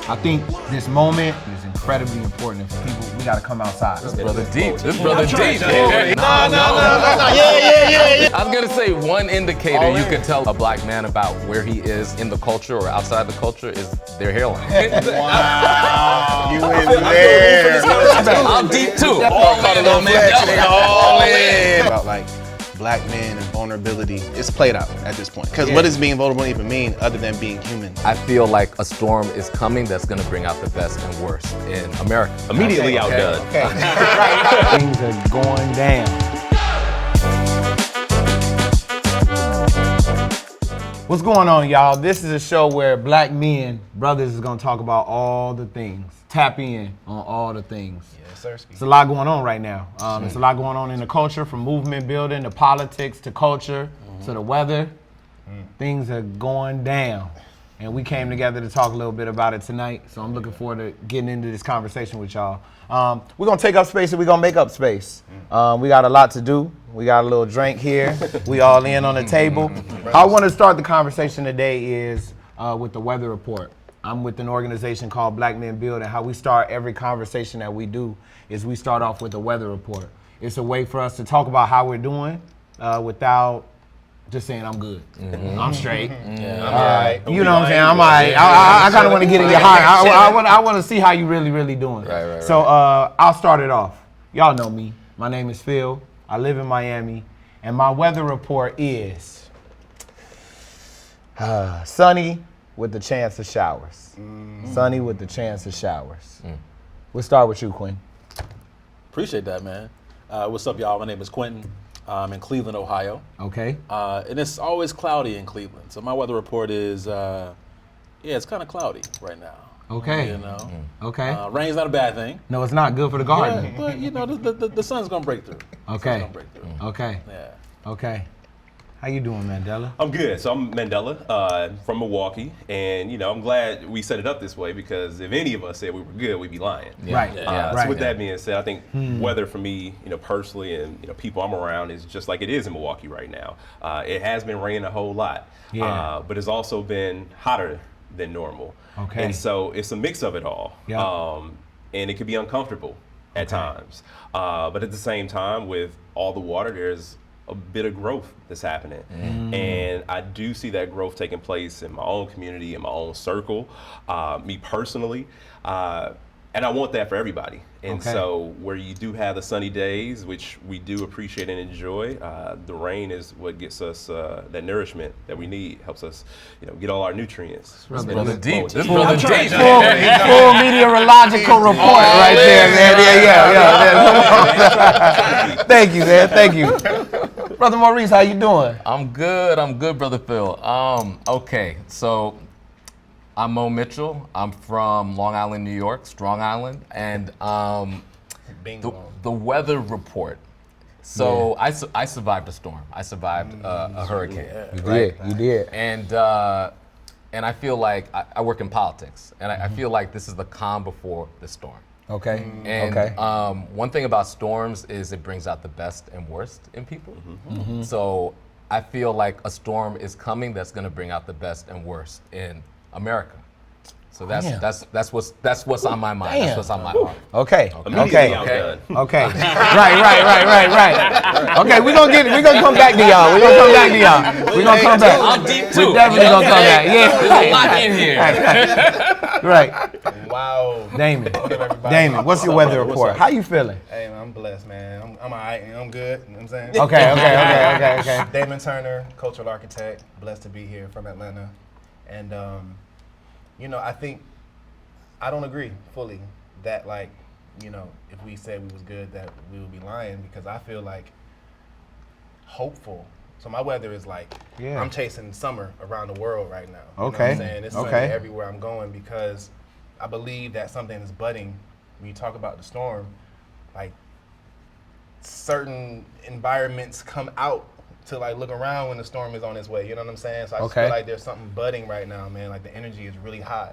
I think this moment is incredibly important. If people, we gotta come outside. This brother deep. No. Yeah. I was gonna say one indicator you can tell a black man about where he is in the culture or outside the culture is their hairline. Wow, you in there. I'm deep too. All in. About like black men and vulnerability, it's played out at this point. Because what does being vulnerable even mean other than being human? I feel like a storm is coming that's gonna bring out the best and worst in America. Immediately outdone. Things are going down. What's going on, y'all? This is a show where black men, brothers, is gonna talk about all the things. Tap in on all the things. Yes, sir. There's a lot going on right now. There's a lot going on in the culture, from movement building to politics to culture to the weather. Things are going down. And we came together to talk a little bit about it tonight. So I'm looking forward to getting into this conversation with y'all. We're gonna take up space and we're gonna make up space. We got a lot to do. We got a little drink here. We all in on the table. How I wanna start the conversation today is with the weather report. I'm with an organization called Black Men Build, and how we start every conversation that we do is we start off with a weather report. It's a way for us to talk about how we're doing without just saying I'm good, I'm straight. I'm all right. You know what I'm saying? I'm all right. I kind of want to get in your heart. I want to see how you really doing. Right. So I'll start it off. Y'all know me. My name is Phil. I live in Miami, and my weather report is sunny with the chance of showers. Sunny with the chance of showers. We'll start with you, Quinn. Appreciate that, man. What's up, y'all? My name is Quentin. I'm in Cleveland, Ohio. Okay. And it's always cloudy in Cleveland. So my weather report is, it's kind of cloudy right now. Okay. You know? Okay. Rain's not a bad thing. No, it's not good for the garden. But you know, the sun's gonna break through. Okay. Sun's gonna break through. Okay. Yeah. Okay. How you doing, Mandela? I'm good. So I'm Mandela from Milwaukee, and you know I'm glad we set it up this way because if any of us said we were good, we'd be lying. Right. So with that being said, I think weather for me, you know, personally, and you know, people I'm around is just like it is in Milwaukee right now. It has been raining a whole lot, but it's also been hotter than normal. Okay. And so it's a mix of it all, and it can be uncomfortable at times. But at the same time, with all the water, there's a bit of growth that's happening. And I do see that growth taking place in my own community, in my own circle, me personally. And I want that for everybody. And so where you do have the sunny days, which we do appreciate and enjoy, the rain is what gets us that nourishment that we need, helps us, you know, get all our nutrients. This brother deep. Full meteorological report right there, man. Yeah. Thank you, man. Thank you. Brother Maurice, how you doing? I'm good, Brother Phil. Okay, so I'm Mo Mitchell. I'm from Long Island, New York, Strong Island, and the weather report. So I survived a storm. I survived a hurricane. You did. And I feel like I work in politics, and I feel like this is the calm before the storm. Okay. And one thing about storms is it brings out the best and worst in people. So I feel like a storm is coming that's going to bring out the best and worst in America. So that's what's on my mind. That's what's on my heart. Okay. Immediately outdone. Okay. Right. Okay, we're gonna come back to y'all. We're gonna come back. I'm deep too. We're definitely gonna come back. Yeah. There's a lot in here. Right. Wow. Damon, What up, everybody? Damon, what's your weather report? How you feeling? Hey, man, I'm blessed, man. I'm all right. I'm good. You know what I'm saying? Okay. Damon Turner, cultural architect. Blessed to be here from Atlanta. And, you know, I don't agree fully that, like, you know, if we said we was good, that we would be lying, because I feel like hopeful. So my weather is like, I'm chasing summer around the world right now. You know what I'm saying? It's sunny everywhere I'm going, because I believe that something is budding. When you talk about the storm, like, certain environments come out to like look around when the storm is on its way. You know what I'm saying? So I just feel like there's something budding right now, man. Like the energy is really high.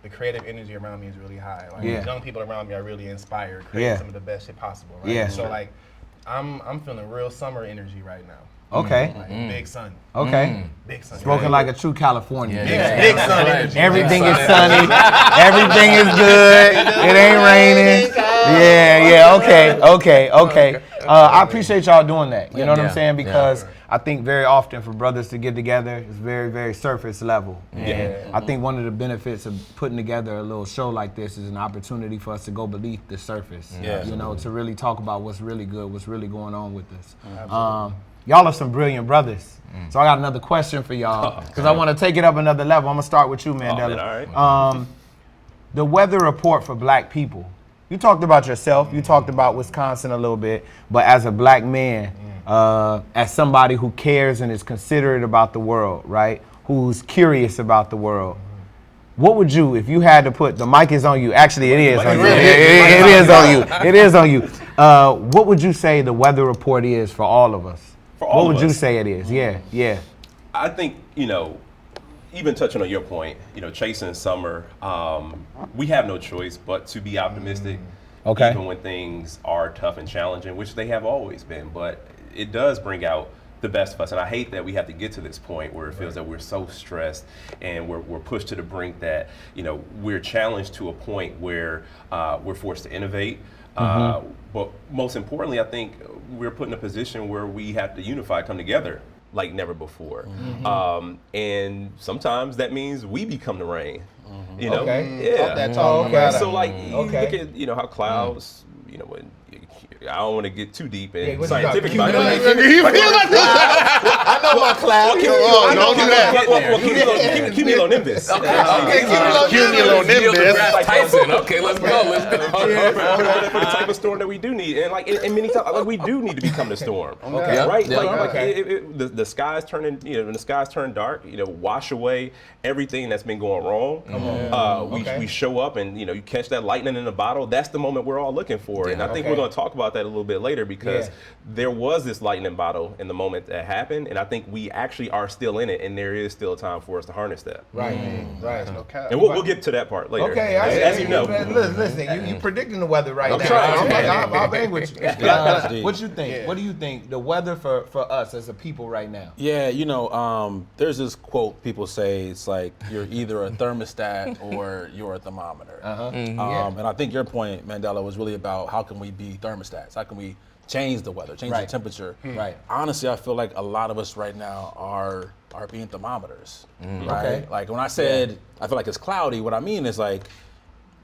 The creative energy around me is really high. Like the young people around me are really inspired, creating some of the best shit possible. Right? So like I'm feeling real summer energy right now. Okay. Big sun. Okay. Big sun. Spoken like a true Californian. Big sun energy. Everything is sunny. Everything is good. It ain't raining. Yeah. Okay. I appreciate y'all doing that. You know what I'm saying? Because I think very often for brothers to get together, it's very, very surface level. And I think one of the benefits of putting together a little show like this is an opportunity for us to go beneath the surface. You know, to really talk about what's really good, what's really going on with us. Y'all are some brilliant brothers. So I got another question for y'all because I want to take it up another level. I'm gonna start with you, Mandela. All right. The weather report for black people. You talked about yourself. You talked about Wisconsin a little bit, but as a black man, as somebody who cares and is considerate about the world, right? Who's curious about the world. What would you, if you had to put, the mic is on you. Actually, it is on you. It is on you. It is on you. What would you say the weather report is for all of us? What would you say it is? Yeah. I think, even touching on your point, chasing summer, we have no choice but to be optimistic. Okay. Even when things are tough and challenging, which they have always been. But it does bring out the best of us. And I hate that we have to get to this point where it feels that we're so stressed and we're pushed to the brink that, we're challenged to a point where we're forced to innovate. But most importantly, I think we're put in a position where we have to unify, come together like never before. And sometimes that means we become the rain. Okay. Yeah. So like you look at how clouds, when I don't want to get too deep in scientific about it. I know my cloud. Don't do that. Cumulonimbus. Cumulonimbus. Tyson. Okay, let's go. For the type of storm that we do need, and many times we do need to become the storm. Right? The skies turning, when the skies turn dark, wash away everything that's been going wrong. We show up and you catch that lightning in a bottle. That's the moment we're all looking for, and I think we're going to talk about that a little bit later because there was this lightning bottle in the moment that happened, and I think we actually are still in it, and there is still time for us to harness that. Right. Okay. And we'll get to that part later. Okay, as you know. Listen, you predicting the weather right now. I'll bang with you. What you think? Yeah. What do you think the weather for us as a people right now? Yeah, there's this quote people say, it's like you're either a thermostat or you're a thermometer. And I think your point, Mandela, was really about how can we be thermostats? How can we change the weather, change the temperature? Right. Honestly, I feel like a lot of us right now are being thermometers. Right? Okay. Like when I said I feel like it's cloudy, what I mean is like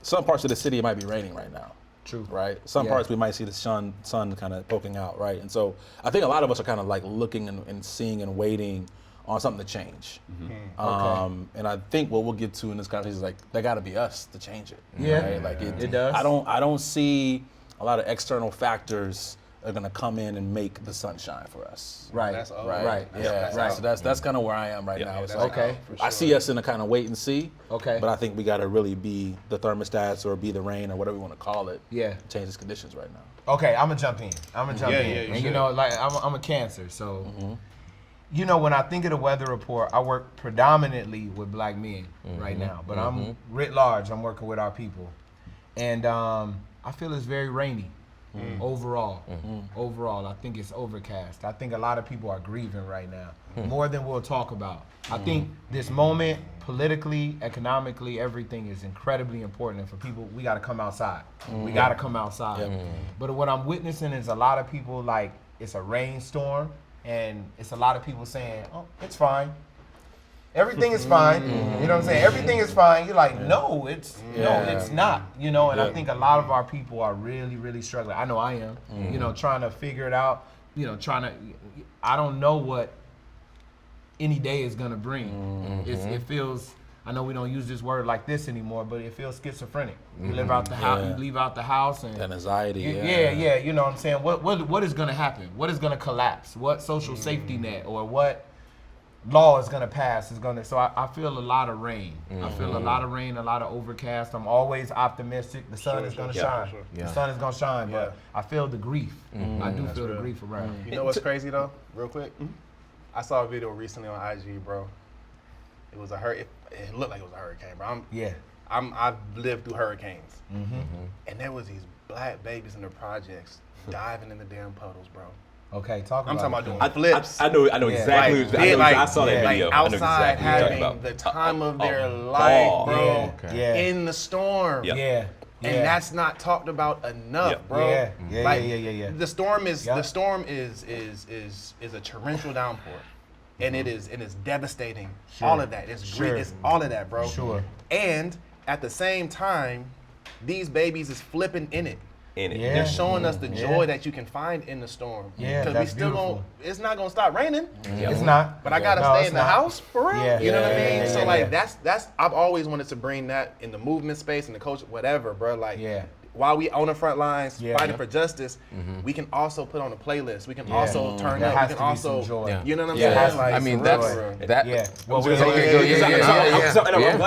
some parts of the city it might be raining right now. True. Right? Some parts we might see the sun kind of poking out, right? And so I think a lot of us are kind of like looking and seeing and waiting on something to change. And I think what we'll get to in this conversation is like, they gotta be us to change it. Yeah. Right? Like it does. I don't see a lot of external factors that are gonna come in and make the sunshine for us. Right. That's all. Right. So that's kind of where I am right now. It's like, okay. I see us in a kind of wait and see. Okay. But I think we gotta really be the thermostats or be the rain or whatever we want to call it. Yeah. Change these conditions right now. Okay, I'm gonna jump in. And like I'm a Cancer, so when I think of the weather report, I work predominantly with black men right now, but I'm writ large. I'm working with our people, and I feel it's very rainy overall. Overall, I think it's overcast. I think a lot of people are grieving right now, more than we'll talk about. I think this moment, politically, economically, everything is incredibly important. And for people, we got to come outside. We got to come outside. But what I'm witnessing is a lot of people like it's a rainstorm, and it's a lot of people saying, "Oh, it's fine. Everything is fine." You know what I'm saying? Everything is fine. You're like, no, it's not. And I think a lot of our people are really, really struggling. I know I am. Trying to figure it out. I don't know what any day is gonna bring. It feels. I know we don't use this word like this anymore, but it feels schizophrenic. You live out the house. You leave out the house, and that anxiety. Yeah. You know what I'm saying? What is gonna happen? What is gonna collapse? What social safety net or what law is gonna pass is gonna? So I feel a lot of rain. I feel a lot of rain, a lot of overcast. I'm always optimistic. The sun is gonna shine. The sun is gonna shine. But I feel the grief. I do feel the grief around. You know what's crazy though? Real quick, I saw a video recently on IG, bro. It was it looked like it was a hurricane, bro. I've lived through hurricanes, and there was these black babies in the projects diving in the damn puddles, bro. Okay, talk I'm about talking it. about doing flips. I know Yeah. exactly. I saw that yeah. video. Like I know outside exactly what you're talking having about. the time of their ball. life, bro. Yeah, okay. yeah. In the storm. Yeah. Yeah. And that's not talked about enough, Yeah. bro. Yeah. Yeah, Like, yeah. The storm is Yeah. the storm is a torrential downpour, and it is devastating. Sure. All of that. It's Sure. it's all of that, bro. Sure. And at the same time, these babies is flipping in it. In it. Yeah. They're showing us the Yeah. joy that you can find in the storm. Yeah, we that's still beautiful. it's not gonna stop raining. It's not. But I gotta No, stay it's in the not. house for real. Yeah. You know what I Yeah, mean? yeah, So yeah, like yeah. that's I've always wanted to bring that in the movement space and the culture, whatever, bro. Like Yeah. while we on the front lines Yeah. fighting for justice, we can also put on a playlist. We can Yeah. also turn There up. has We to can be also some joy. Yeah. you know what I'm Yeah, it has saying? to be Like I mean, for that's real, for real. that. Yeah.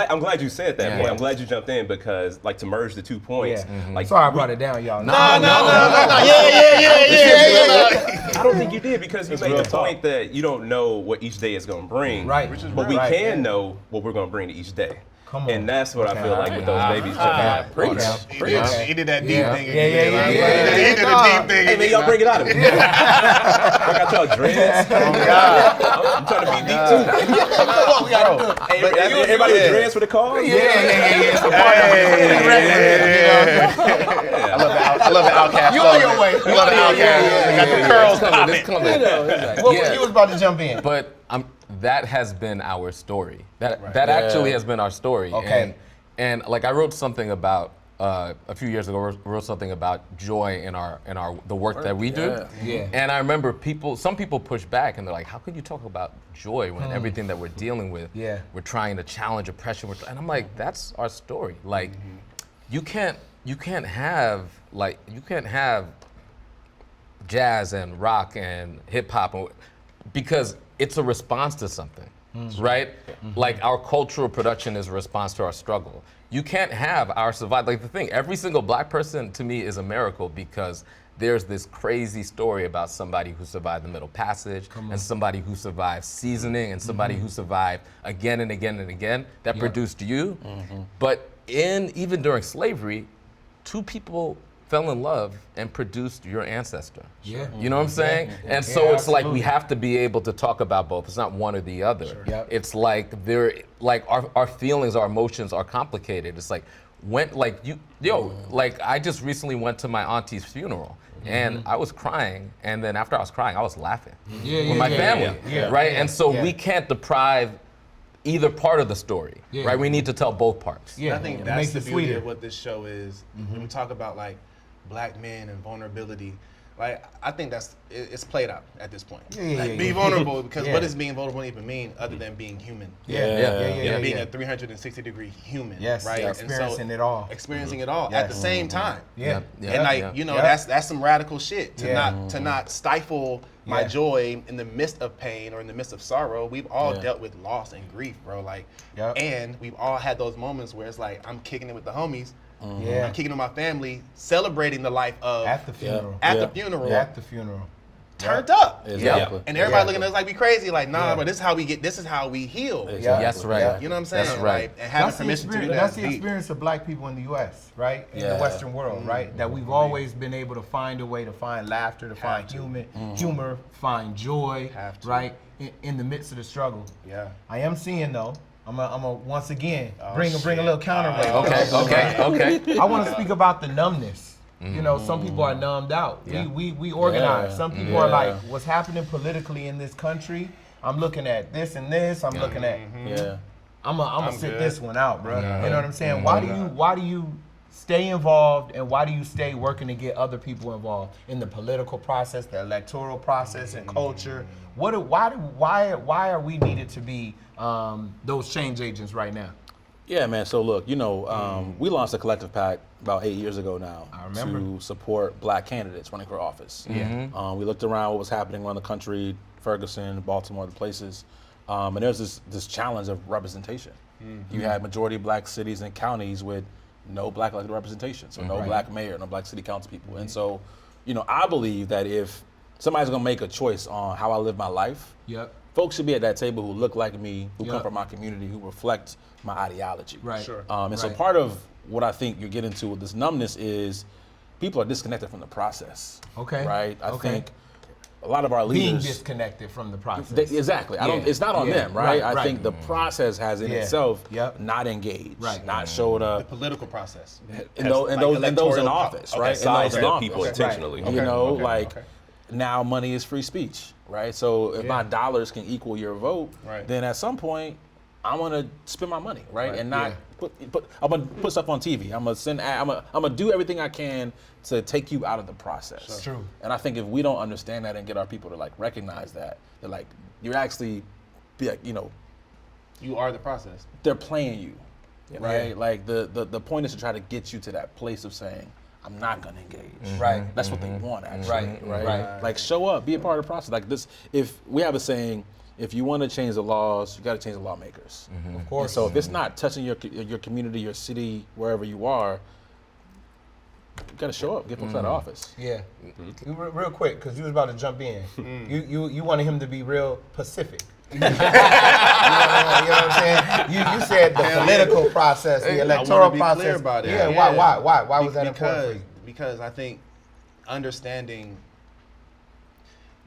I'm glad you said that Yeah. point. I'm glad you jumped in because, like, to merge the 2 points, Yeah. like, Sorry I brought it down, y'all. No. Yeah. I don't think you did because you made the point that you don't know what each day is going to bring. Right. But we Right. can know what we're going to bring to each day. Come on. And that's what Okay. I feel like with those babies jumping out. Preach. He did that deep Yeah. thing Yeah, again. yeah, Like, yeah. He did a deep thing. Hey, man, y'all bring it out of me. I got y'all dreads. Oh God. I'm trying to be deep, too. Hey, everybody with dreads for the cause? Yeah. I love the Outkast. You on your way. I love the Outkast. They got the curls popping. It's coming. You was about to jump in. But that has been our story. That actually has been our story. Okay. And like I wrote something about a few years ago. Wrote something about joy in the work that we do. Yeah. And I remember some people push back and they're like, "How can you talk about joy when everything that we're dealing with? Yeah. We're trying to challenge oppression." And I'm like, that's our story. Like, you can't have jazz and rock and hip hop because it's a response to something, right? Like our cultural production is a response to our struggle. You can't have our survival. Like the thing, every single black person to me is a miracle because there's this crazy story about somebody who survived the Middle Passage and somebody who survived seasoning and somebody who survived again and again and again that produced you. But even during slavery, 2 people fell in love and produced your ancestor. Yeah. You know what I'm saying? And so it's like we have to be able to talk about both. It's not one or the other. Sure. Yep. It's like our feelings, our emotions are complicated. It's like I just recently went to my auntie's funeral and I was crying, and then after I was crying, I was laughing with my family. Yeah. Right? And so Yeah. we can't deprive either part of the story. Yeah. Right? We need to tell both parts. Yeah. I think it that's makes the it beauty sweeter. of what this show is. When we talk about like black men and vulnerability, like I think it's played out at this point. Be vulnerable because what does being vulnerable even mean other than being human? Being a 360-degree human. Yes, right. yeah, And so experiencing it all. Experiencing it all at the same time. Yeah. And like that's some radical shit to not stifle my joy in the midst of pain or in the midst of sorrow. We've all dealt with loss and grief, bro. Like, and we've all had those moments where it's like I'm kicking it with the homies. I'm kicking it with my family, celebrating the life of At the funeral. the funeral, At the funeral. turned up. Exactly. And everybody looking at us like we crazy, like but this is how we heal. Exactly. Yes, right. Yeah. You know what I'm saying? That's right. Like, and having That's the permission to do experience. that. That's the is deep. experience of black people in the U.S., right? In the Yeah. Western world, right? That we've always been able to find a way to find laughter, to find humor, find joy, Have to. right? In the midst of the struggle. Yeah. I am seeing though. I'm a once again bring a little counterweight. Okay. I want to speak about the numbness. You know, some people are numbed out. Yeah. We organize. Yeah. Some people are like, what's happening politically in this country? I'm looking at this and this. I'm looking at. Yeah. I'm gonna sit good. this one out, bro. You know what I'm saying? Why do you stay involved and why do you stay working to get other people involved in the political process, the electoral process, and culture? Why are we needed to be those change agents right now? Yeah, man. So look, we launched a collective PAC about 8 years ago now remember. to support black candidates running for office. We looked around what was happening around the country, Ferguson, Baltimore, the places, and there's this challenge of representation. You had majority black cities and counties with no black elected representation, so no black mayor, no black city council people. And so, I believe that if somebody's gonna make a choice on how I live my life, folks should be at that table who look like me, who come from my community, who reflect my ideology. Right. Sure. And so part of what I think you're getting to with this numbness is people are disconnected from the process. Okay. Right? I think a lot of our being leaders disconnected from the process. exactly. I don't. Yeah. It's not on Yeah. them, right? Right. I think the process has in Yeah. itself Yep. not engaged, Right. not showed The up. political process. And those in electoral office, okay. right? And those in Sidestep office. people intentionally. You know, okay, like okay. now money is free speech, right? So if my Yeah. dollars can equal your vote, Right. then at some point I'm gonna spend my money, right? Right, And not yeah. I'm gonna put stuff on TV. I'm gonna do everything I can to take you out of the process. It's true. And I think if we don't understand that and get our people to like recognize that, they're like, you're actually, you know, You are the process. they're playing you, right? Yeah. Like the point is to try to get you to that place of saying, I'm not gonna engage. Right. That's what they want, actually. Right. Right. Like show up, be a part of the process. Like this, if we have a saying, if you want to change the laws, you got to change the lawmakers. Of course. So if it's not touching your community, your city, wherever you are, you got to show up, get folks out of office. Yeah. You real quick, because you was about to jump in. You wanted him to be real Pacific. You know what I'm saying? You said the political process, the electoral be process. clear about it. Yeah. Yeah. Why was that important for you? Because I think understanding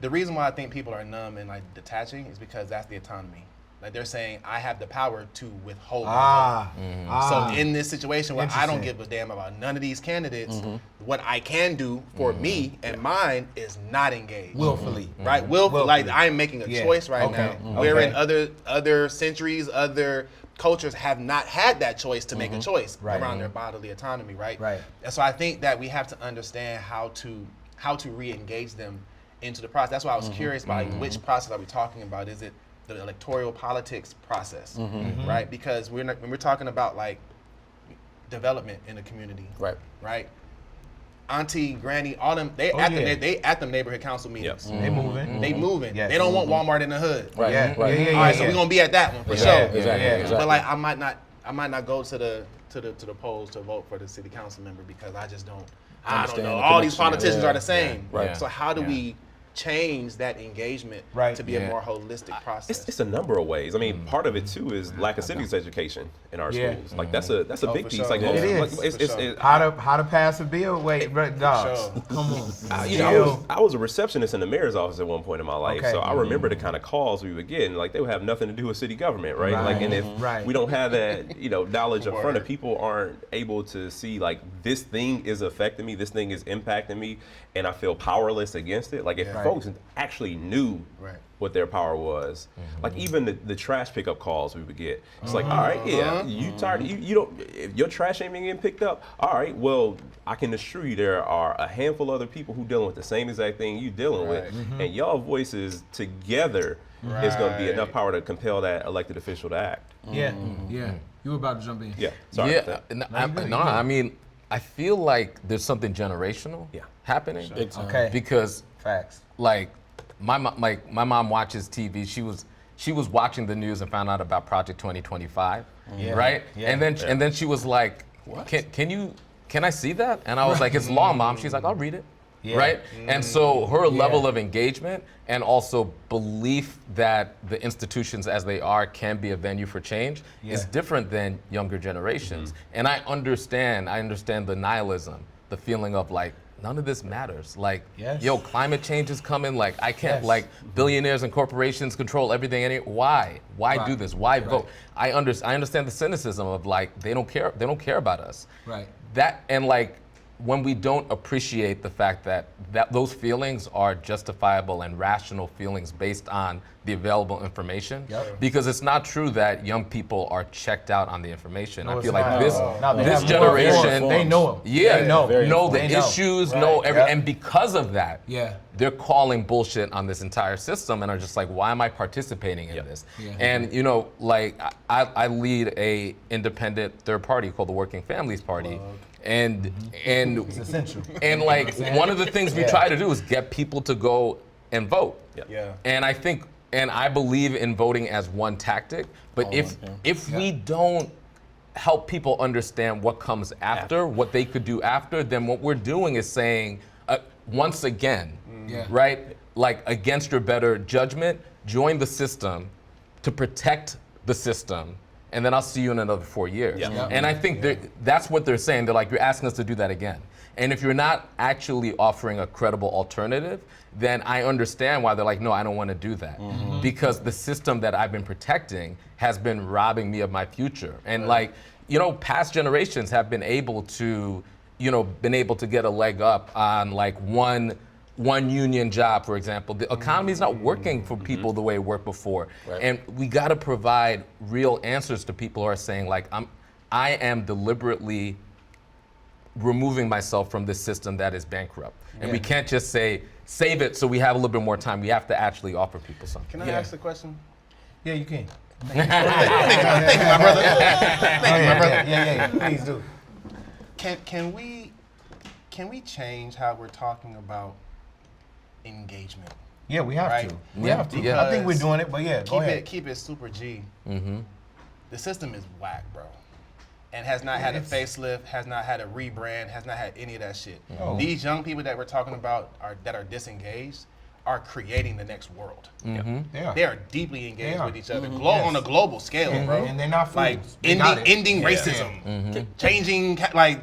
the reason why I think people are numb and like detaching is because that's the autonomy. Like they're saying, I have the power to withhold. my vote. So in this situation where I don't Interesting. give a damn about none of these candidates, what I can do for me and mine is not engage. Willfully. Right? Like I'm making a Yeah. choice right Okay. now. Wherein Okay. other centuries, other cultures have not had that choice to make a choice Right. around their bodily autonomy, right? Right. And so I think that we have to understand how to re-engage them into the process. That's why I was curious about like, which process are we talking about? Is it the electoral politics process, right? Because when we're talking about like development in the community, right? Auntie, granny, all them, they at them neighborhood council meetings. They moving. They moving. Yes. They don't want Walmart in the hood. Right. Yeah. Right. Yeah. All right, so we're gonna be at that one for sure. Exactly. But like I might not go to the polls to vote for the city council member because I just don't. I don't Understand know. the All these connection. politicians are the same. Right. So how do we change that engagement to be a more holistic process? It's a number of ways. I mean, part of it too is lack of civics education in our Yeah. schools. Like that's a big for piece. sure. Like Yeah. most, It like, is. it's How to pass a bill? Wait, dogs. sure. Come on. you know, I was a receptionist in the mayor's office at one point in my life, Okay. so I remember the kind of calls we would get, and like they would have nothing to do with city government, right? Like, and if Right. we don't have that, knowledge up front, if people aren't able to see like this thing is affecting me, this thing is impacting me, and I feel powerless against it. Like if folks actually knew what their power was, like even the trash pickup calls we would get, it's like, all right, you tired, you don't, if your trash ain't getting picked up, all right, well, I can assure you there are a handful of other people who dealing with the same exact thing you dealing with, and y'all voices together is going to be enough power to compel that elected official to act. Yeah. You were about to jump in. Yeah, sorry. Yeah, I mean, I feel like there's something generational happening. Big time. Okay. Because Facts. like my mom watches TV. She was watching the news and found out about Project 2025, right? Yeah. And then she was like, can I see that? And I was like, it's law, Mom. She's like, I'll read it. Yeah. Right? And so her level of engagement and also belief that the institutions as they are can be a venue for change is different than younger generations. And I understand the nihilism, the feeling of like, none of this matters. Like, yo, climate change is coming. Like, I can't, like, billionaires and corporations control everything. Why? Why do this? Why vote? I understand the cynicism of like, they don't care about us. Right. That, and like, when we don't appreciate the fact that those feelings are justifiable and rational feelings based on the available information, because it's not true that young people are checked out on the information. No, I feel it's like not. this generation, they know them. yeah, They know. know the They know. issues, know every, and because of that, Yeah. they're calling bullshit on this entire system and are just like, why am I participating in this? Yeah. And like I lead a independent third party called the Working Families Party. And It's essential. and like one of the things we try to do is get people to go and vote. Yeah. And I think and I believe in voting as one tactic, but if we don't help people understand what comes after, what they could do after, then what we're doing is saying once again, right? Like against your better judgment, join the system to protect the system and then I'll see you in another 4 years. Yeah. And I think that's what they're saying. They're like, you're asking us to do that again. And if you're not actually offering a credible alternative, then I understand why they're like, no, I don't want to do that. Because the system that I've been protecting has been robbing me of my future. And like, past generations have been able to, get a leg up on like one union job, for example. The economy is not working for people the way it worked before. Right. And we got to provide real answers to people who are saying like, I am deliberately removing myself from this system that is bankrupt. And we can't just say, save it so we have a little bit more time. We have to actually offer people something. Can I ask the question? Yeah, you can. Thank you, my brother. Thank you, my brother. Yeah. Please do. Can we change how we're talking about engagement? Yeah, we have Right. to. We have to. Yeah. I think we're doing it, but yeah, go ahead. Keep it super G. The system is whack, bro, and has not had a facelift, has not had a rebrand, has not had any of that shit. These young people that we're talking about that are disengaged are creating the next world. They are. They are deeply engaged are. with each other, Yes. on a global scale, bro. And they're not like fools. They got it. ending racism, changing like.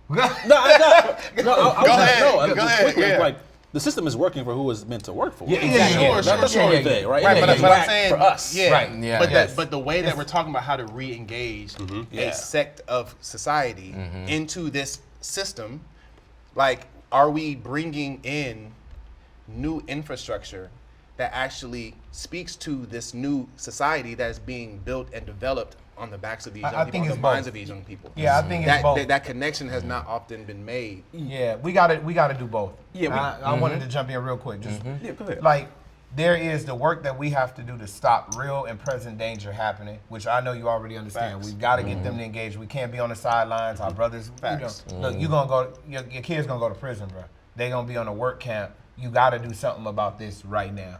No, I Go ahead. Go ahead, quickly, yeah. like the system is working for who it's meant to work for. Yeah, exactly. Sure, That's the sure. only thing, right? Right, It but ain't I'm whack saying for us. yeah, Right. Yeah. But Yes. but the way that we're talking about how to re-engage a sect of society into this system, like, are we bringing in new infrastructure that actually speaks to this new society that is being built and developed on the backs of these young I people, think on the it's minds both. of these young people? Yeah, I think it's both. That connection has not often been made. Yeah, we got to do both. Yeah, I wanted to jump in real quick. Just Yeah, go ahead. like there is the work that we have to do to stop real and present danger happening, which I know you already understand. Facts. We've got to get them to engage. We can't be on the sidelines. Our brothers, Facts. look, you gonna go. Your kids gonna go to prison, bro. They gonna be on a work camp. You got to do something about this right now,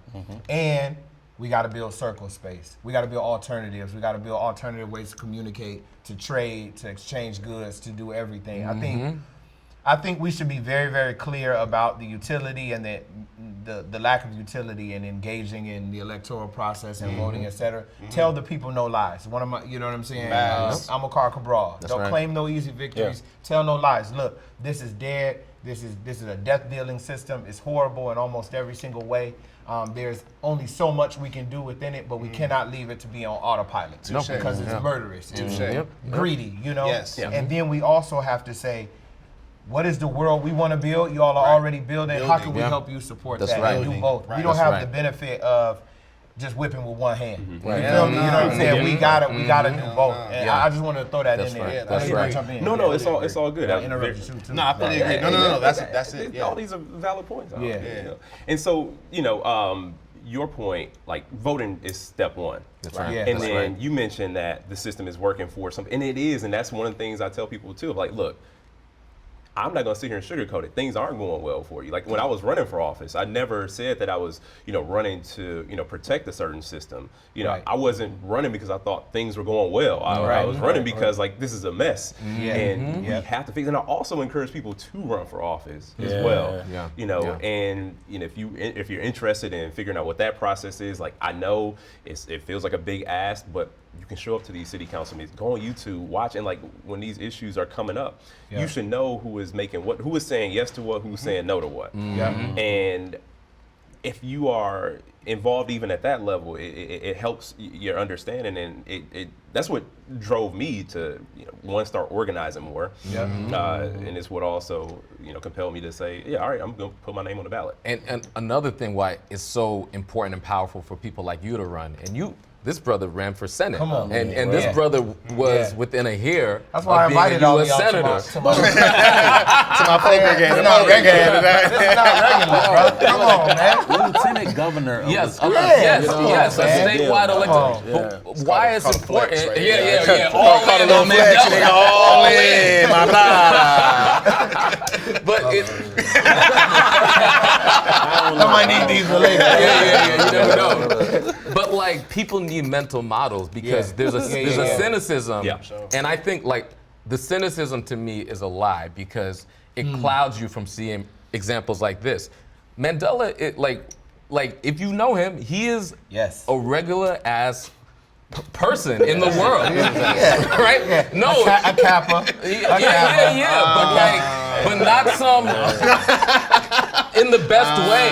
and we got to build circle space. We got to build alternatives. We got to build alternative ways to communicate, to trade, to exchange goods, to do everything. I think we should be very, very clear about the utility and the lack of utility in engaging in the electoral process and voting, et cetera. Tell the people no lies. One of my, you know what I'm saying? Amilcar Cabral. Don't right. claim no easy victories. Tell no lies. Look, this is dead. This is a death dealing system. It's horrible in almost every single way. There's only so much we can do within it, but we cannot leave it to be on autopilot because it's murderous. It's greedy, you know? Yes. Yeah. And then we also have to say, what is the world we want to build? You all are already building. How can we help you support That's that right. and do both? Right. We don't That's have right. the benefit of just whipping with one hand. You feel Hell me? You know no. what I'm saying? We gotta do both. no. And Yeah. I just want to throw that That's in there. right. Yeah, That's I right. jump in. No, it's all good. I interrupted you too. No, I fully agree. No, that's it. Yeah. All these are valid points. Yeah. And so, your point, like voting is step one. That's right. Yeah. And That's then you mentioned that the system is working for something, and it is, and that's one of the things I tell people too. Like, look, I'm not gonna sit here and sugarcoat it. Things aren't going well for you. Like when I was running for office, I never said that I was, running to, protect a certain system. Right. I wasn't running because I thought things were going well. I was running because like this is a mess, and we have to fix. And I also encourage people to run for office as well. Yeah. And if you're interested in figuring out what that process is, like I know it feels like a big ask, but you can show up to these city council meetings, go on YouTube, watch, and like when these issues are coming up, you should know who is making what, who is saying yes to what, who's saying no to what. And if you are involved even at that level, it helps your understanding, and it that's what drove me to one, start organizing more, and it's what also compelled me to say, yeah, all right, I'm gonna put my name on the ballot. And another thing why it's so important and powerful for people like you to run, and this brother ran for Senate. Come on. And this brother was within a year That's why I of being invited a all U.S. y'all senator. to my poker game. It's not regular. This is not regular, bro. Come on, man. Lieutenant governor. Of Yes, the yes, a man. statewide Come elected. on. Why it's called a important? flex right Yeah. All in on Mandela. All in, my brother. But it, I might need these for later. yeah, you never know. But like people need mental models because there's a cynicism, and I think like the cynicism to me is a lie because it clouds you from seeing examples like this. Mandela, like if you know him, he is a regular ass person in the world, right? No, A Kappa. but not some in the best way,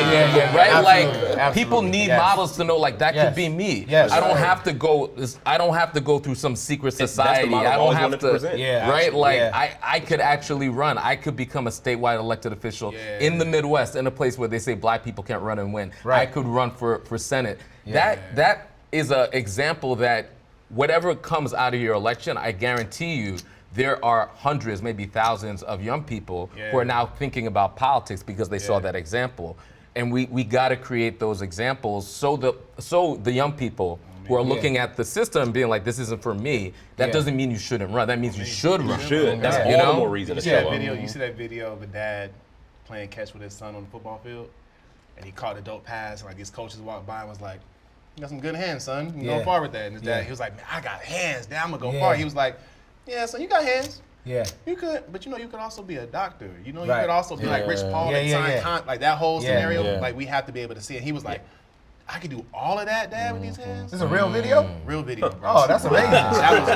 right? Absolutely, Like absolutely, people need yes. models to know, like that Yes. could be me. Yes, I don't right. have to go. I don't have to go through some secret That's the society. model I I've don't always have wanted to to. present. Yeah, Right? actually, Like yeah. I could actually run. I could become a statewide elected official in the Midwest, in a place where they say black people can't run and win. Right. I could run for Senate. That is an example that whatever comes out of your election, I guarantee you, there are hundreds, maybe thousands of young people who are now thinking about politics because they saw that example. And we got to create those examples so the young people who are looking at the system being like, this isn't for me, that doesn't mean you shouldn't run. That means you should run. You should. That's You all know? the more reason to You see show that up. video? You see that video of a dad playing catch with his son on the football field, and he caught a dope pass. And like these coaches walked by and was like, "You got some good hands, son. You can go far with that." And his dad, he was like, "Man, I got hands. Damn, I'm gonna go Yeah. far." He was like, "Yeah, son, you got hands. Yeah. You could, but you know, you could also be a doctor. You know, you Right. could also be like Rich Paul Yeah, and yeah, sign yeah. like that whole Yeah. scenario. Yeah. Like we have to be able to see it." And he was like, "I could do all of that, Dad, with these hands." This is a real video? Real video, bro. Oh, that's amazing. That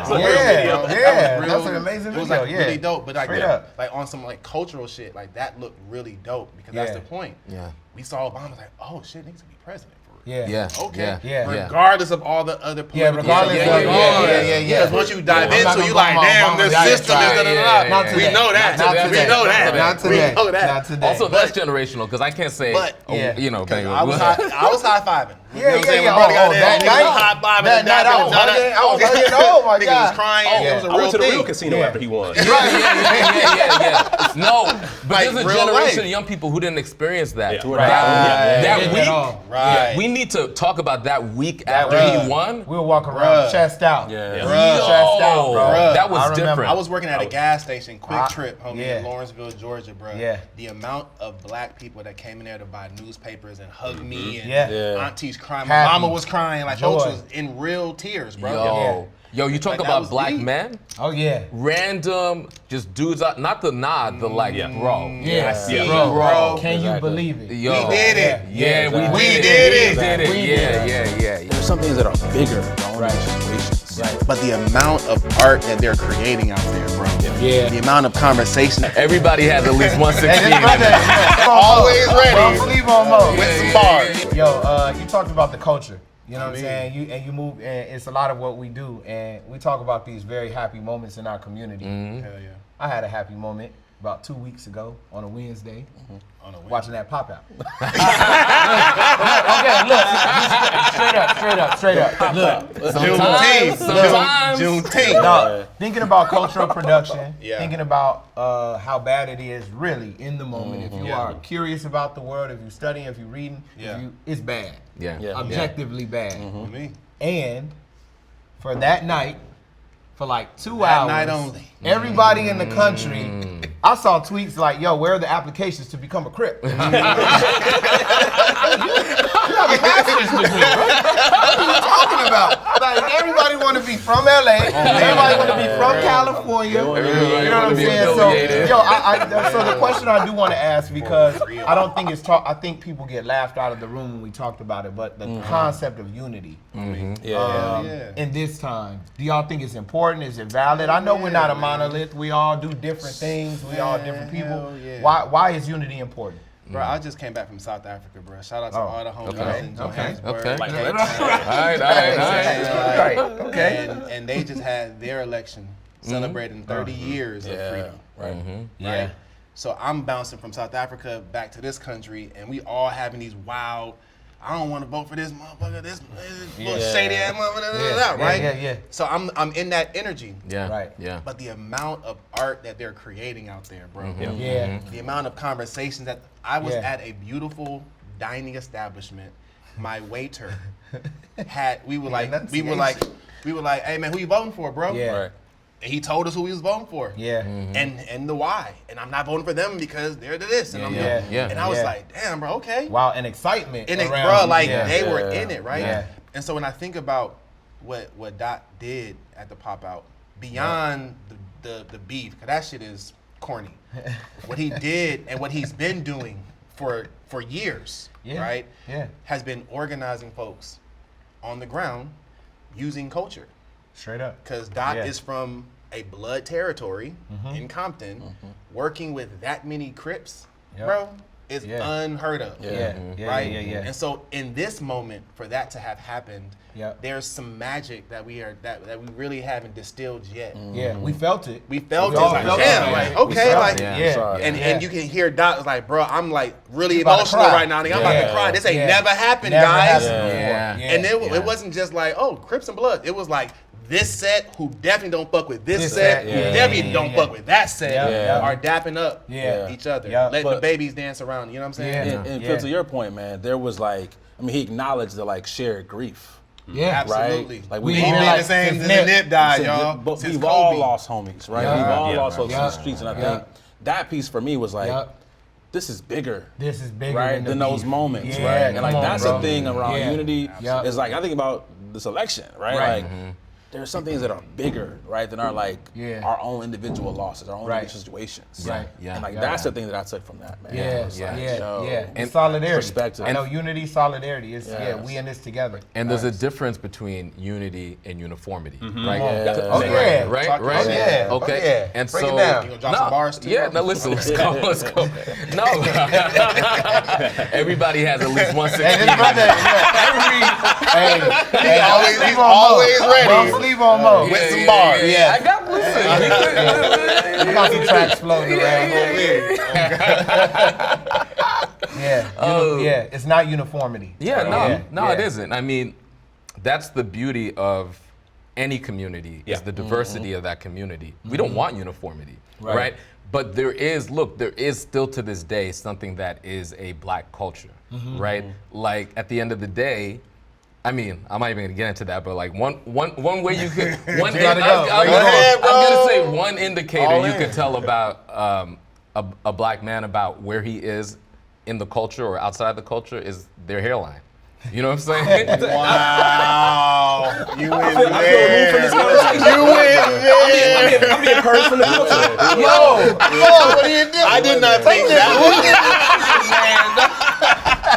was real Yeah, video. yeah, That was that's an amazing It was video, like yeah. really dope, but like Straight up. like on some like cultural shit, like that looked really dope because that's Yeah. the point. Yeah. We saw Obama like, oh shit, niggas can be president for real. Yeah. Yeah. Okay. Yeah. Regardless of all the other political regardless shit of- going on. yeah. Because once you dive I'm not into, gonna you go like, on damn, Obama this diatribe. system is da-da-da-da. Not We today. know that. Not We today. know that. Not today. We know that. Not today. Also, that's generational because I can't say, But- you know, I was high fiving. Yeah, yeah, yeah. Brother got Oh, there, that nigga night? was high fiving. That night I was hugging. Oh my Nigga God. was crying. Oh, It was a I went real to the real thing. casino Yeah. after he won. yeah. No, but Like, there's a real generation life. of young people who didn't experience that. Yeah. Right. That Yeah, week, at all. Right. we need to talk about that week after Bruh. he won. We were walking around Bruh. chest out. Yeah. Yo, Chest out, bro. that I was remember. different. I was working at a gas station, Quick Trip, homie, yeah. in Lawrenceville, Georgia, bro. Yeah. The amount of black people that came in there to buy newspapers and hug me and Yeah. Yeah. aunties crying. My Happy. mama was crying. Like, Joy. folks was in real tears, bro. Yo, you talk Like, that about was black deep. men, Oh yeah. random, just dudes out, not the nod, the like, bro. Yeah. I see you, Bro. bro. Can you Exactly. believe it? Yo. We did it. Yeah, exactly. we did it. We did it. Yeah. There's some things that are bigger than our own situations. Right. But the amount of art that they're creating out there, bro. Yeah. The amount of conversation. Everybody has at least 116. Always ready. Don't sleep on Mo. With some bars. Yo, you talked about the culture. You know what I'm saying? You move, and it's a lot of what we do, and we talk about these very happy moments in our community. Hell yeah. I had a happy moment about 2 weeks ago on a Wednesday, On a watching that pop out. Okay, look, straight up. Look, Sometimes. Juneteenth. no, thinking about cultural production, Yeah. thinking about how bad it is really in the moment. If you Yeah. are curious about the world, if you're studying, if you're reading, Yeah. it's bad. Yeah. Objectively bad. For me. And for that night, for like 2 That hours, night only. everybody in the country, I saw tweets like, yo, where are the applications to become a Crip? You have a bachelor's degree, bro. What are you talking about? Like, everybody want to be from LA. Everybody want to be from California. Everybody You know what wanna I'm be saying? So, affiliated. yo, so the question I do want to ask, because I don't think it's I think people get laughed out of the room when we talked about it, but the concept of unity Yeah. in this time, do y'all think it's important? Is it valid? I know we're not a monolith. We all do different things. We all different people. hell yeah. Why is unity important? Bro, I just came back from South Africa, bro. Shout out to all the homies okay, in okay, Johannesburg. okay. Cape All Town. right. Right. Okay. And they just had their election celebrating 30 years of freedom. Right. Right? So I'm bouncing from South Africa back to this country, and we all having these wild, I don't want to vote for this motherfucker, this little shady ass motherfucker, right? Yeah. So I'm in that energy. Yeah. Right. Yeah. But the amount of art that they're creating out there, bro. Yeah. The amount of conversations that I was Yeah. at a beautiful dining establishment. My waiter had we were like, hey man, who you voting for, bro? Yeah. Right. And he told us who he was voting for. Yeah. And the why. And I'm not voting for them because they're the this. And I'm Yeah. Yeah. And I was Yeah. like, damn, bro, okay. Wow, and excitement. And it, around bro, it. like Yeah. they were in it, right? Yeah. And so when I think about what Dot did at the pop out, beyond the beef, because that shit is corny. What he did and what he's been doing for years, Yeah. right? Yeah. Has been organizing folks on the ground, using culture. Straight up. Because Doc Yeah. is from a blood territory in Compton, working with that many Crips, Yep. bro, is Yeah. unheard of. Yeah. Right? Yeah. And so in this moment, for that to have happened, Yep. there's some magic that we really haven't distilled yet. Yeah. We felt it. We felt We it, all like, felt damn, it. like, We okay, felt like, it. Yeah. Yeah. and you can hear Doc like, bro, I'm like really You about to emotional cry. right now. Nigga. I'm about to Yeah. cry. This ain't Yeah. never happened, Never guys. happened before. Yeah. And then Yeah. it wasn't just like, oh, Crips and Blood. It was like this set who definitely don't fuck with this This set, set, who yeah, definitely yeah, don't yeah. fuck with that set, Yeah. are dapping up Yeah. each other, Yeah. letting the But- babies dance around. You know what I'm saying? Yeah. And Phil, to your point, man, there was like, I mean, he acknowledged the like shared grief. Yeah. Absolutely. Like, we we ain't all- been like, the same since since Nip. Nip died, Since- y'all. But Since we've Kobe. all lost homies, right? Yeah. We've all Yeah. lost folks in Yeah. the streets, and I Yeah. think that piece for me was like, Yep. this is bigger. This is bigger Right, than than the those beef. moments, Yeah, right? And come like on, that's bro. the thing around Yeah. unity. Yep. Is like I think about this election, right? Right. Like there's some things that are bigger, right, than our like Yeah. our own individual losses, our own Right. individual situations. Right. Yeah. And like Yeah. that's the thing that I took from that, man. Yeah, It's yeah, like, yeah, yo, And And solidarity. perspective. I know unity, solidarity. It's Yes. we in this together. And there's a difference between unity and uniformity, right? Yeah. Oh, yeah. Right, Talk right. about it. Yeah. Okay. Oh, yeah. And Break it so, down. You gonna drop some bars too, yeah. bro? No, listen. Let's go. Let's go. No. Everybody has at least one Hey, 16. this brother, hey, He's always ready. Don't sleep on Mo. With some bars. Yeah. I got listen. We got some tracks floating around. Yeah, it's not uniformity. Yeah, no, Yeah. it isn't. I mean, that's the beauty of any community is the diversity of that community. We don't want uniformity, right? But there is still to this day something that is a black culture, right? Like at the end of the day, I mean, I'm not even gonna get into that, but like one way you could one gotta go. I'm Go ahead, gonna say one indicator All you in. could tell about a black man about where he is in the culture or outside the culture is their hairline. You know what I'm saying? Wow. You went I feel removed from this there. conversation. You went there. I'm being heard from the culture. Yo, What are you doing? I did not think that.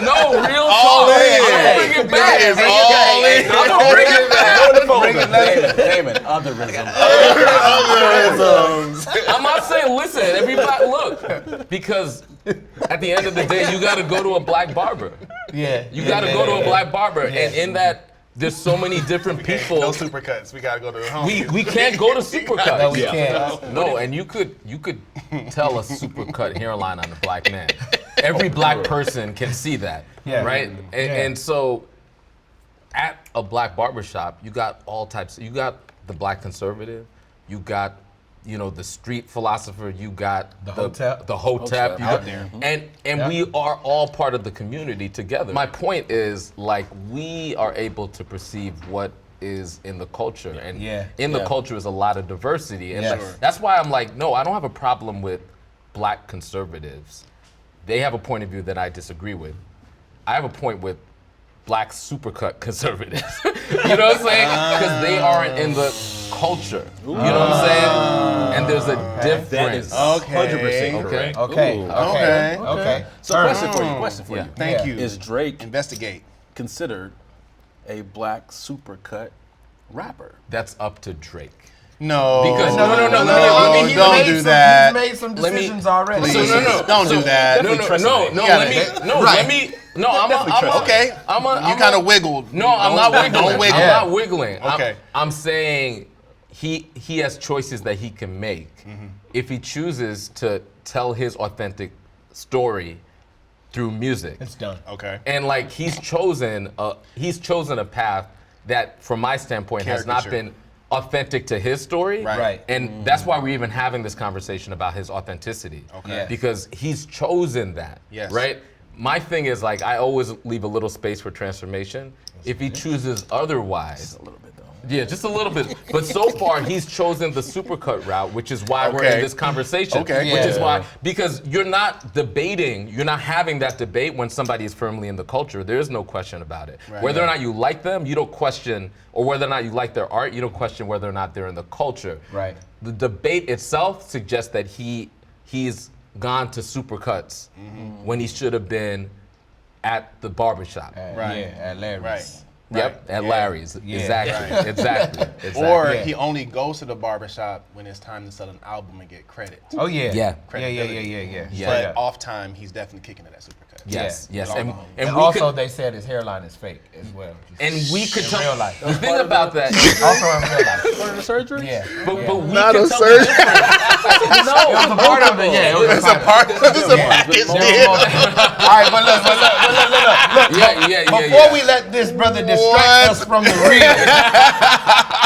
no, real All talk. in. I'm gonna bring it back. It's all in. I'm gonna bring it back. Damon, otherism. I'm not saying listen, everybody look, because at the end of the day, you gotta go to a black barber. Yeah. You gotta go to a black barber, and in that, there's so many different people. No supercuts. We gotta go to the home. We can't go to Supercuts. No, we can't. No, and you could tell a supercut hairline on a black man. Every black person can see that, Yeah. right? Yeah. And so, at a black barbershop, you got all types. You got the black conservative, you got the street philosopher, you got The hotep. the hotep, you Out got, there. and we are all part of the community together. My point is, like, we are able to perceive what is in the culture, and in the Yeah. culture is a lot of diversity, and Yeah. like, that's why I'm like, no, I don't have a problem with black conservatives. They have a point of view that I disagree with. I have a point with black supercut conservatives. You know what I'm saying? Because they aren't in the culture. You know what I'm saying? And there's a That difference. is Okay. 100% correct. Okay. Okay. Okay. So question for you. Thank Yeah. you. Is Drake Investigate. considered a black supercut rapper? That's up to Drake. No. Because- no, no, no, let me- don't do that. He's made some Let me- decisions already. Please. no. Don't do that. No, Right. Okay. You kind of wiggled. No, I'm not wiggling. Don't wiggle. I'm not wiggling. Okay. I'm saying he has choices that he can make if he chooses to tell his authentic story through music. It's done. Okay. And like he's chosen a path that, from my standpoint, has not Caricature. been authentic to his story. Right. And that's why we're even having this conversation about his authenticity. Okay. Yeah. Because he's chosen that. Yes. Right? My thing is, like, I always leave a little space for transformation. If he chooses otherwise, A little bit though. yeah, just a little bit. But so far, he's chosen the supercut route, which is why we're Okay. in this conversation. Okay. Which is Yeah. why, because you're not debating, you're not having that debate when somebody is firmly in the culture. There is no question about it. Right. Whether or not you like them, you don't question, or whether or not you like their art, you don't question whether or not they're in the culture. Right. The debate itself suggests that he's gone to supercuts when he should have been at the barbershop. Right. Yeah, at Larry's. Right. Yep, at Larry's. Yeah. Exactly. Exactly. Or Yeah. he only goes to the barbershop when it's time to sell an album and get credit. Oh yeah. Yeah. Yeah. Yeah. But off time, he's definitely kicking it at Supercut. Yes, Yeah. yes. With all And, the homies. and And we also, could, they said his hairline is fake as well. and we could in tell real life. the thing about that. Also in real life. Part of the surgery? Yeah. But yeah. we Not could a tell surgery. the difference. No, It was a part of it. Yeah, it was a part of it. It's a Yeah. package There was deal. more- All right, but look. Yeah. Before we let this brother distract us from the real,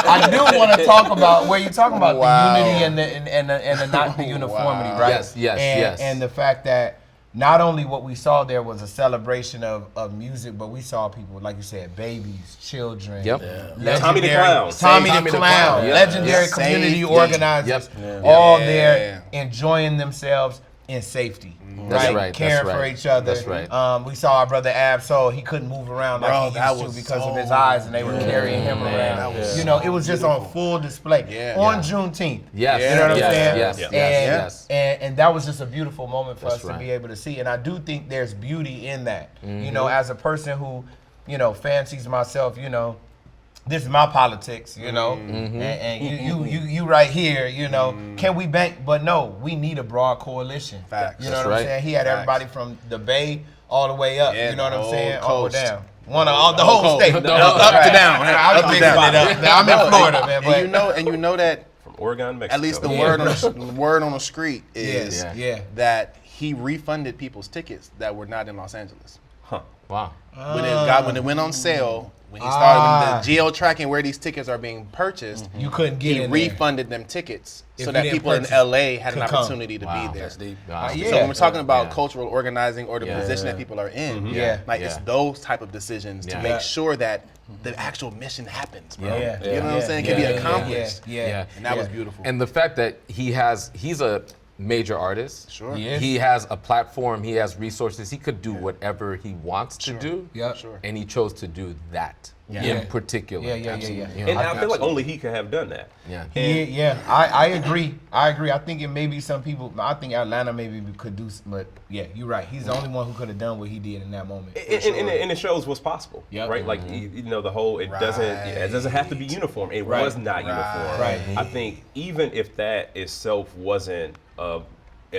I do want to talk about where you're talking about the unity and the not the uniformity, right? Yes. And the fact that not only what we saw there was a celebration of music, but we saw people, like you said, babies, children, Yep. legendary- Tommy the Clown. Tommy Tommy the the Clown, Clown, yeah. legendary Yeah. community Safe, organizers, Yep. all Yeah. there enjoying themselves in safety. That's Right? right, that's Caring for right, each other. that's right. We saw our brother Ab-Soul. He couldn't move around Bro, like he that used to was because of so his eyes, and they were carrying him around. That was You know, so it was just on full display Yeah. on Juneteenth. Yes. You know what I'm yes, saying? Yes. And, Yes. and that was just a beautiful moment for That's us to right. be able to see. And I do think there's beauty in that. You Mm-hmm. know, as a person who, you know, fancies myself, you know, this is my politics, you know, Mm-hmm. and you right here, you know. Can we bank? But no, we need a broad coalition. Facts. You know That's what I'm right. saying? He had Facts. everybody from the Bay all the way up. Yeah, You know what the I'm saying? whole All the way coast. down. The whole coast. state. Up to down. I'm Up to mixing down. it up. Now, I'm in Florida, man. But And you know that From Oregon, Mexico. at least the word on the street is yeah. that he refunded people's tickets that were not in Los Angeles. Huh. Wow. When it went on sale, when he started when the geo-tracking where these tickets are being purchased, you couldn't get he in there. refunded them tickets If so you that didn't people in purchase, LA had an could come. opportunity to Wow, be there. That's deep. Wow. Yeah. So when we're talking about Yeah. cultural organizing or the Yeah. position that people are in, Yeah. like it's Yeah. those type of decisions to Yeah. make sure that the actual mission happens, bro. Yeah. You know what I'm saying? It can be accomplished. Yeah. And that was beautiful. And the fact that he's a major artist. Sure. He is. He has a platform, he has resources, he could do whatever he wants to do. Yep. Sure. And he chose to do that Yeah. in particular. Yeah. You know, And I feel like only he could have done that. yeah. I agree. I think it may be some people. I think Atlanta maybe could do, but yeah, you're right. He's the only one who could have done what he did in that moment. And it shows what's possible, Yep. right? Like you know, the whole it doesn't have to be uniform. It Right. was not uniform. Right. I think even if that itself wasn't a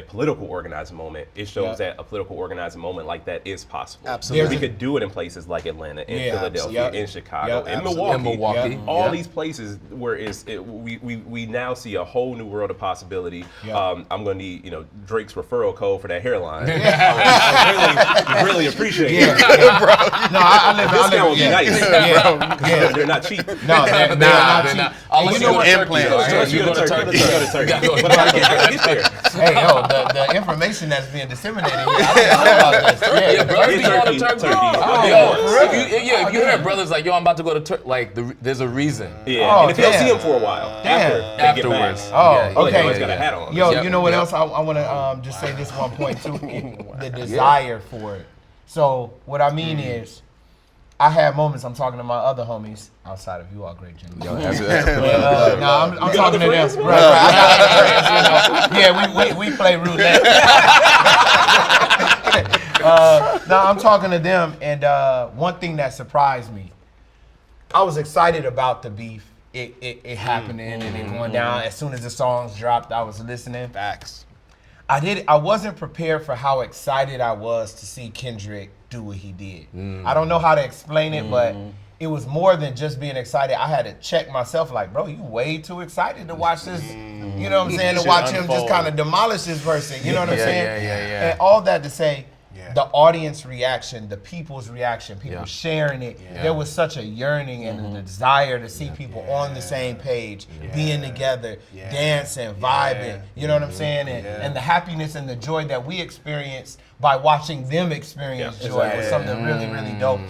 political organizing moment, it shows that a political organizing moment like that is possible. Absolutely. We could do it in places like Atlanta, in Yeah, Philadelphia, absolutely. in Chicago, Yep. in Milwaukee. In Milwaukee. Yep. All Yep. these places where we now see a whole new world of possibility. Yeah. I'm gonna need Drake's referral code for that hairline. I really appreciate it. No, I live. Discount would be yeah. nice. Yeah. They're not cheap. No, they're not cheap. Unless You know you go what? to Implant. Turkey. Unless You go to Turkey. But I get there. Hey, yo, the information that's being disseminated here, I don't know about this. Yeah, brothers be going to Turkey. Turkey. Turkey. If you hear brothers like, yo, I'm about to go to Turkey, like, there's a reason. Yeah, Oh, and if you don't damn. see him for a while, Damn. Afterwards. Oh, Yeah, like, okay. he's got a hat on. Yo, Yep. you know what Yep. else? I want to just say this one point too. The desire for it. So what I mean is, I had moments. I'm talking to my other homies outside of you all, great gentlemen. No, I'm talking to them. Right. I got other friends, you know. Yeah, we play roulette. No, I'm talking to them, and one thing that surprised me, I was excited about the beef. It happening and it going down. As soon as the songs dropped, I was listening. Facts. I wasn't prepared for how excited I was to see Kendrick do what he did. I don't know how to explain it, but it was more than just being excited. I had to check myself, like, bro, you way too excited to watch this. You know what I'm saying? To Shit watch him unfold. just kind of demolish this person. You know what I'm saying? yeah. And all that to say, Yeah. the audience reaction, the people's reaction, people Yeah. sharing it. There was such a yearning and a desire to see people on the same page, being together, dancing, vibing. You know what I'm saying? And the happiness and the joy that we experienced by watching them experience joy was something really, really dope.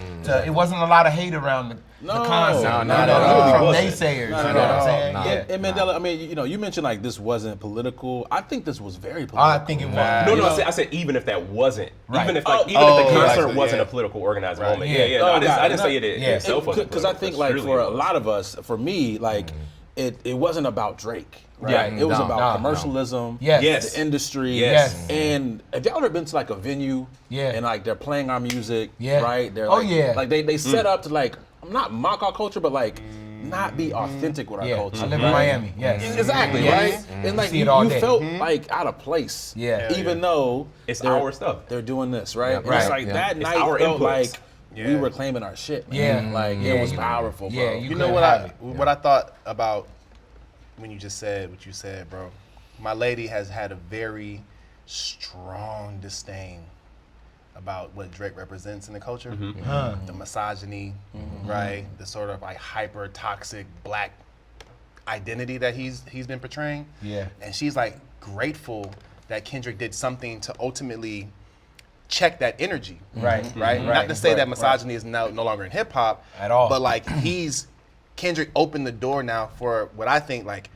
It wasn't a lot of hate around the concept. No, from wasn't. naysayers. You know what I'm saying? No. Yeah. And Mandela, I mean, you mentioned like this wasn't political. I think this was very political. I think it was. No, I said even if that wasn't, Right. even if Oh, the yeah, concert yeah. wasn't a political organized moment. Yeah. Yeah. No, I didn't say it Yeah. itself wasn't Because I think like political. for It's a really lot of us, for me, like it wasn't about Drake. Right? Yeah. It was No, about no. commercialism. Yes. Yes. The industry. Yes. And have y'all ever been to like a venue? Yeah. And like they're playing our music. Yeah. Right. They're Oh, like, yeah. Like they set up to like. not mock our culture, but like not be authentic with our culture. I live in Miami. Yes. Exactly, Yes. right? And like See it all you day. felt like out of place. Yeah. Even though It's they're- our stuff. They're doing this, right? Yeah, And right. It's like Yeah. that It's night our felt inputs. like we Yeah. were claiming our shit, man. Yeah. Like Yeah, it was you- powerful, bro. yeah, You couldn't know what have I it. what I thought about when you just said what you said, bro. My lady has had a very strong disdain about what Drake represents in the culture. The misogyny, right? The sort of like hyper toxic black identity that he's been portraying. Yeah. And she's like grateful that Kendrick did something to ultimately check that energy. Right. Right? Mhm. Not Right, to say that right, misogyny is now no longer in hip hop At all. but like Kendrick opened the door now for what I think like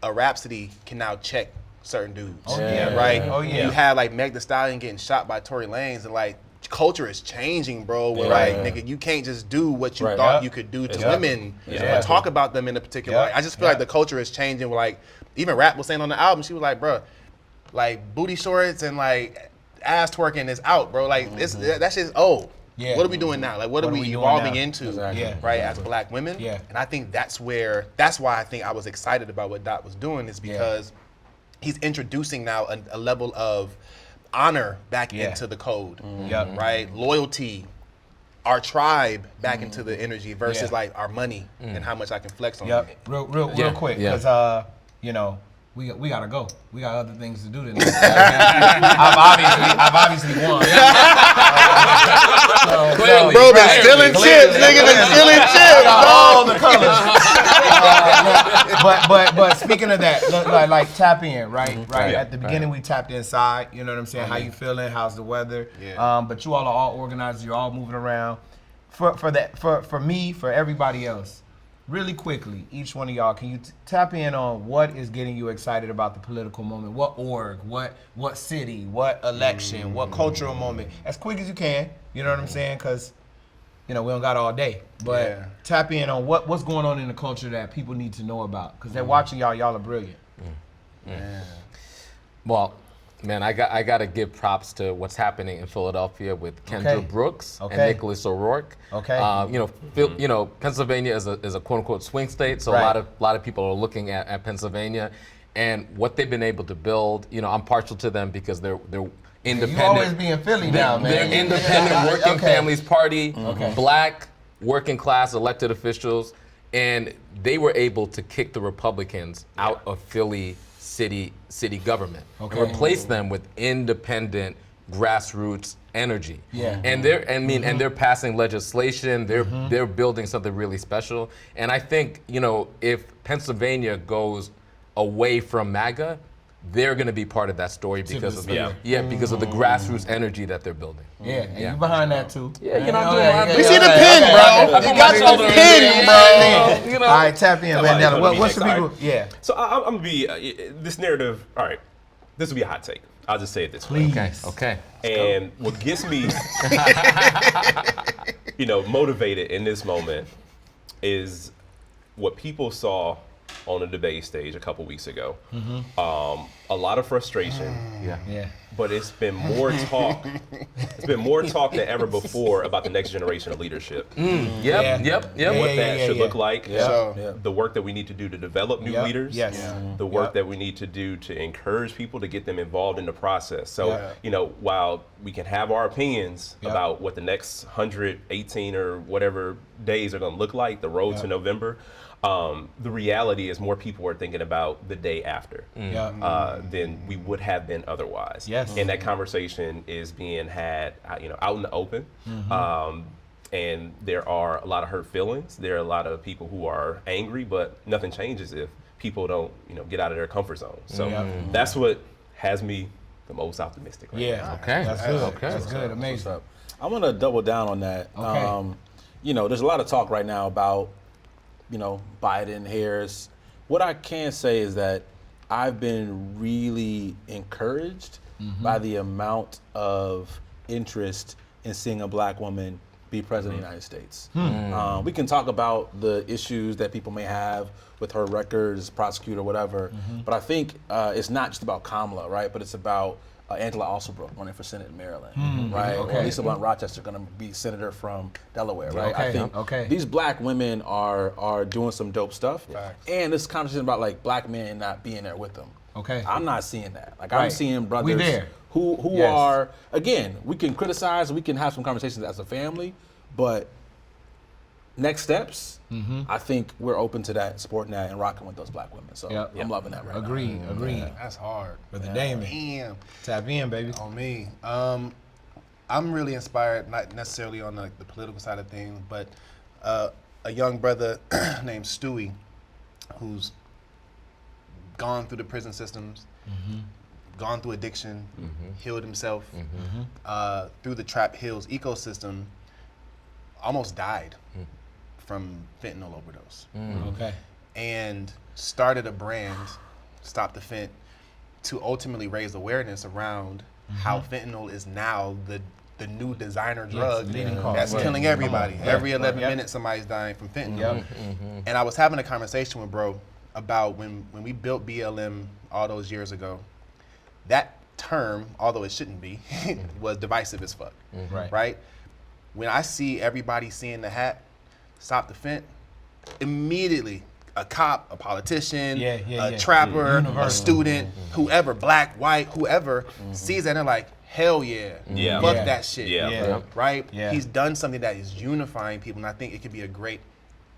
a Rhapsody can now check certain dudes. Oh, yeah. Right? Oh, yeah. You had like Meg Thee Stallion getting shot by Tory Lanez and like culture is changing, bro. Where Yeah. like nigga, you can't just do what you Right. thought Yep. you could do to Exactly. women Yeah. or talk about them in a particular Yep. way. I just feel like the culture is changing. Like even Rap was saying on the album, she was like, bro, like booty shorts and like ass twerking is out, bro. Like that shit's old. Yeah. What are we doing now? Like what are we doing evolving now? into? Exactly. Yeah. Right, as black women. Yeah. And I think that's why I think I was excited about what Dot was doing is because he's introducing now a level of honor back Yeah. into the code. Yep. Right? Loyalty, our tribe back into the energy versus Yeah. like our money and how much I can flex on Yep. it. Real Yeah, quick, yeah. because you know, we gotta go. We got other things to do tonight. I've obviously won. Clearly. Bro, been Right. stealing chips, nigga, been stealing chips, all bro. the colors. But speaking of that, look, like tap in, right? Right. Yeah. At the beginning, we tapped inside. You know what I'm saying? How you feeling? How's the weather? Yeah. But you all are all organized. You're all moving around. For me, for everybody else, really quickly, each one of y'all, can you tap in on what is getting you excited about the political moment? What org? What city? What election? What cultural moment? As quick as you can. You know what I'm saying? Because we don't got all day. But Yeah. tap in on what's going on in the culture that people need to know about. Because they're watching y'all. Y'all are brilliant. Well, man, I got to give props to what's happening in Philadelphia with Kendra Okay. Brooks Okay. and Nicholas O'Rourke. Okay. Pennsylvania is a quote unquote swing state, so Right. a lot of people are looking at Pennsylvania and what they've been able to build. I'm partial to them because they're independent. You always be in Philly now, man. They're independent working Okay. families party, Okay. black working class elected officials, and they were able to kick the Republicans out of Philly city government Okay. and replace them with independent grassroots energy. Yeah. And they're passing legislation. They're building something really special. And I think if Pennsylvania goes away from MAGA, they're going to be part of that story because of because of the grassroots energy that they're building. Yeah, and you behind that too. Yeah, I'm doing my We see the pin, bro. You got your pin, bro. All right, tap in, Somebody's Mandela. gonna be What's the next, people? all right. Yeah. So I'm gonna be this narrative. All right, this will be a hot take. I'll just say it this way. Please. Okay. And what gets me, motivated in this moment is what people saw on the debate stage a couple weeks ago. A lot of frustration, Yeah. but it's been more talk. It's been more talk than ever before about the next generation of leadership. Yep. Yeah. What Yeah, that should look like. So, The work that we need to do to develop new Yep. leaders. Yes. The work Yep. that we need to do to encourage people to get them involved in the process. So, while we can have our opinions Yep. about what the next 118 or whatever days are going to look like, the road to November, the reality is more people are thinking about the day after Yeah. than we would have been otherwise. Yes. And that conversation is being had, out in the open. And there are a lot of hurt feelings. There are a lot of people who are angry, but nothing changes if people don't, get out of their comfort zone. So that's what has me the most optimistic. Right now. Yeah. Okay. That's good. Okay. That's good. What's Amazing. up? I'm gonna double down on that. Okay. There's a lot of talk right now about, Biden, Harris. What I can say is that I've been really encouraged by the amount of interest in seeing a black woman be president of the United States. We can talk about the issues that people may have with her record as prosecutor, whatever, but I think it's not just about Kamala, right? But it's about Angela Alsobrook running for Senate in Maryland, right? Or Lisa Blunt Rochester going to be senator from Delaware, right? I think these black women are doing some dope stuff. Facts. And this conversation about like black men not being there with them. Okay. I'm not seeing that. Like I'm seeing brothers We there. who are, again, we can criticize, we can have some conversations as a family, but next steps, I think we're open to that, supporting that, and rocking with those black women. So I'm loving that right now. Agreed. That's hard. Brother Damon. Damn. Tap in, baby. On me. I'm really inspired, not necessarily on the political side of things, but a young brother named Stewie, who's gone through the prison systems, gone through addiction, healed himself through the Trap Hills ecosystem, almost died from fentanyl overdose. Okay. And started a brand, Stop the Fent, to ultimately raise awareness around how fentanyl is now the new designer drug that's killing everybody. Every 11 minutes somebody's dying from fentanyl. And I was having a conversation with bro about when we built BLM all those years ago, that term, although it shouldn't be, was divisive as fuck, right? When I see everybody seeing the hat, Stop the Fent, immediately a cop, a politician, a trapper, a student, whoever, black, white, whoever, sees that and they're like, hell yeah, fuck that shit, right? He's done something that is unifying people, and I think it could be a great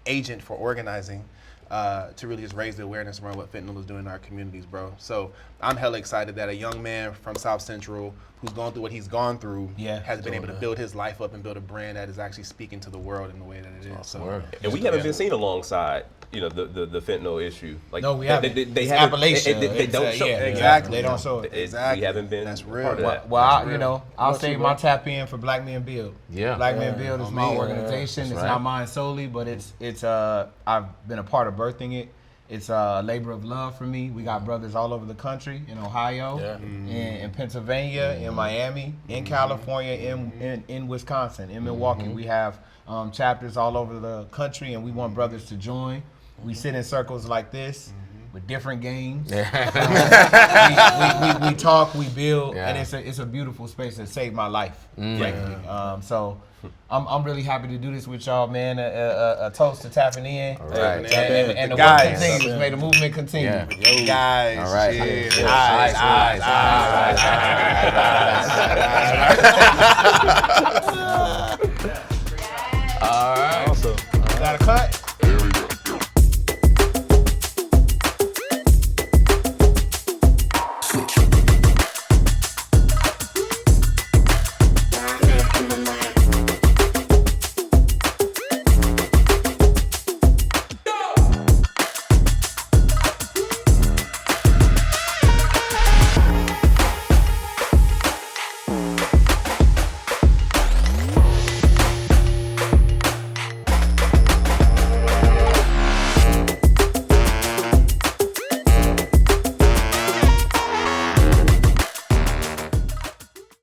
agent for organizing to really just raise the awareness around what fentanyl is doing in our communities, bro. So I'm hella excited that a young man from South Central who's gone through what he's gone through has been able to build his life up and build a brand that is actually speaking to the world in the way that it is. So, And we haven't been seen alongside, the fentanyl issue. Like, No, we haven't. They It's haven't. Appalachia. They don't show. exactly. They don't show it. Exactly. We haven't been That's part real. of that. Well, I'll save my tap in for Black Men Build. Yeah. Black Men Build is my organization. It's not mine solely, but it's I've been a part of birthing it. It's a labor of love for me. We got brothers all over the country, in Ohio, in Pennsylvania, in Miami, in California, in Wisconsin, in Milwaukee. We have chapters all over the country, and we want brothers to join. We sit in circles like this with different games. we talk, we build, and it's a beautiful space that saved my life, frankly. So I'm really happy to do this with y'all, man. A toast to tapping in. All right. And the Guys. work continues. May the movement continue. Yo, guys, All right. cheers. Eyes, eyes, eyes, eyes, eyes, eyes, eyes, eyes, eyes.